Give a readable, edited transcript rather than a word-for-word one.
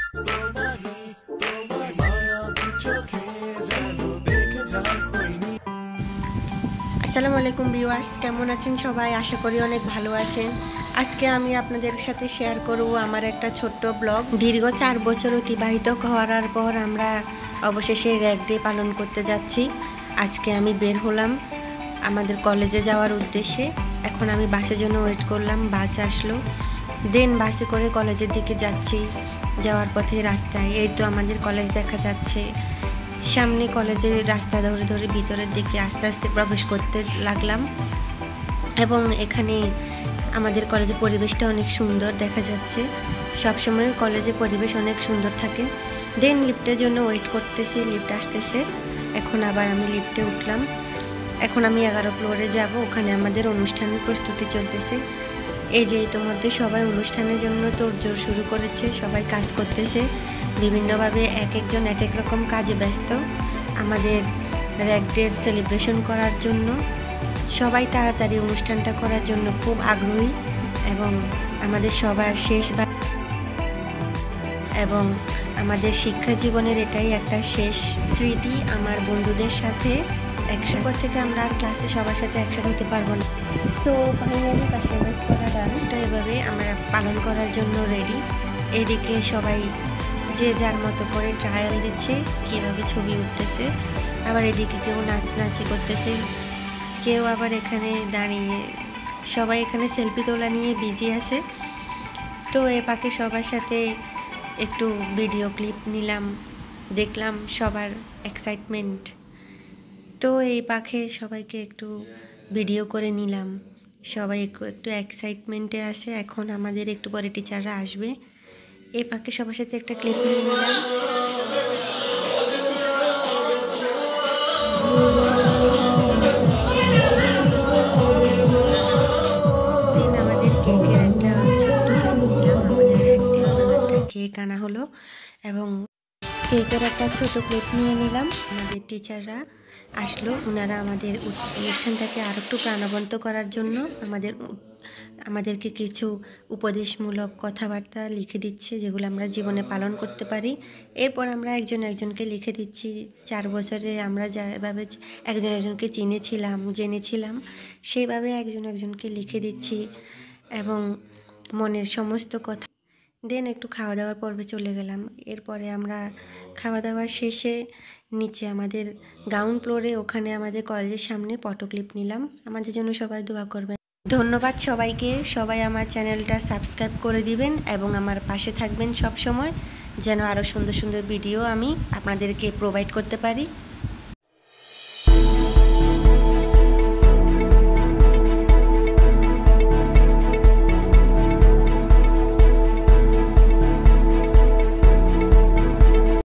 আসসালামু আলাইকুম ভিউয়ার্স, কেমন আছেন সবাই? আশা করি অনেক ভালো আছেন। আজকে আমি আপনাদের সাথে শেয়ার করব আমার একটা ছোট্ট ব্লগ। দীর্ঘ 4 বছর অতিবাহিত করার পর আমরা অবশেষে র্যাগ ডে পালন করতে যাচ্ছি। আজকে আমি বের হলাম আমাদের কলেজে যাওয়ার উদ্দেশ্যে। এখন আমি বাসের জন্য ওয়েট করলাম, বাস আসলো, দেন বাসে করে কলেজের দিকে যাচ্ছি। যাওয়ার পথে রাস্তায় এই তো আমাদের কলেজ দেখা যাচ্ছে। সামনে কলেজের রাস্তা ধরে ধরে ভিতরের দিকে আস্তে আস্তে প্রবেশ করতে লাগলাম এবং এখানে আমাদের কলেজের পরিবেশটা অনেক সুন্দর দেখা যাচ্ছে। সবসময় কলেজের পরিবেশ অনেক সুন্দর থাকে। দেন লিফটের জন্য ওয়েট করতেছি, লিফট আসতেছে। এখন আবার আমি লিফটে উঠলাম। এখন আমি 11 ফ্লোরে যাব, ওখানে আমাদের অনুষ্ঠানের প্রস্তুতি চলতেছে। এই যে ইতিমধ্যে সবাই অনুষ্ঠানের জন্য তোড়জোড় শুরু করেছে, সবাই কাজ করতেছে বিভিন্নভাবে, এক একজন এক এক রকম কাজে ব্যস্ত। আমাদের র্যাগ ডের সেলিব্রেশন করার জন্য সবাই তাড়াতাড়ি অনুষ্ঠানটা করার জন্য খুব আগ্রহী এবং আমাদের সবার শেষবার এবং আমাদের শিক্ষা জীবনের এটাই একটা শেষ স্মৃতি আমার বন্ধুদের সাথে একসাথে থেকে আমরা আর ক্লাসে সবার সাথে একসাথে হতে পারবো না। সো ফাইনালি কাস্টমাইজ করা ডান, এভাবে আমরা পালন করার জন্য রেডি। এদিকে সবাই যে যার মতো করে ট্রায়াল দিচ্ছে কীভাবে ছবি উঠতেছে, আবার এদিকে কেউ নাচানাচি করতেছে, কেউ আবার এখানে দাঁড়িয়ে, সবাই এখানে সেলফি তোলা নিয়ে বিজি আছে। তো এ পাকে সবার সাথে একটু ভিডিও ক্লিপ নিলাম, দেখলাম সবার এক্সাইটমেন্ট। তো এই পাখে সবাইকে একটু ভিডিও করে নিলাম, সবাই একটু এক্সাইটমেন্টে আছে। এখন আমাদের একটু পরে টিচাররা আসবে, এই পাখে সবার সাথে একটা ক্লিপ নিয়ে নিলাম। আমাদের কেকের একটা ছোট্ট ক্লিপ নিলাম, আমাদের একটি জন্য একটা কেক আনা হলো এবং কেকের একটা ছোট প্লেট নিয়ে নিলাম। আমাদের টিচাররা আসলো, ওনারা আমাদের অনুষ্ঠানটাকে আর একটু প্রাণবন্ত করার জন্য আমাদেরকে কিছু উপদেশমূলক কথাবার্তা লিখে দিচ্ছে, যেগুলো আমরা জীবনে পালন করতে পারি। এরপর আমরা একজন একজনকে লিখে দিচ্ছি 4 বছরে আমরা যেভাবে একজন একজনকে চিনেছিলাম, জেনেছিলাম, সেইভাবে একজন একজনকে লিখে দিচ্ছি এবং মনের সমস্ত কথা। দেন একটু খাওয়া দাওয়ার পর্বে চলে গেলাম। এরপরে আমরা খাওয়া দাওয়া শেষে নিচে আমাদের গ্রাউন্ড ফ্লোরে, ওখানে আমাদের কলেজের সামনে ফটো ক্লিপ নিলাম। আমাদের জন্য সবাই দোয়া করবেন। ধন্যবাদ সবাইকে। সবাই আমার চ্যানেলটা সাবস্ক্রাইব করে দিবেন এবং আমার পাশে থাকবেন সব সময়, যেন আরও সুন্দর সুন্দর ভিডিও আমি আপনাদেরকে প্রোভাইড করতে পারি।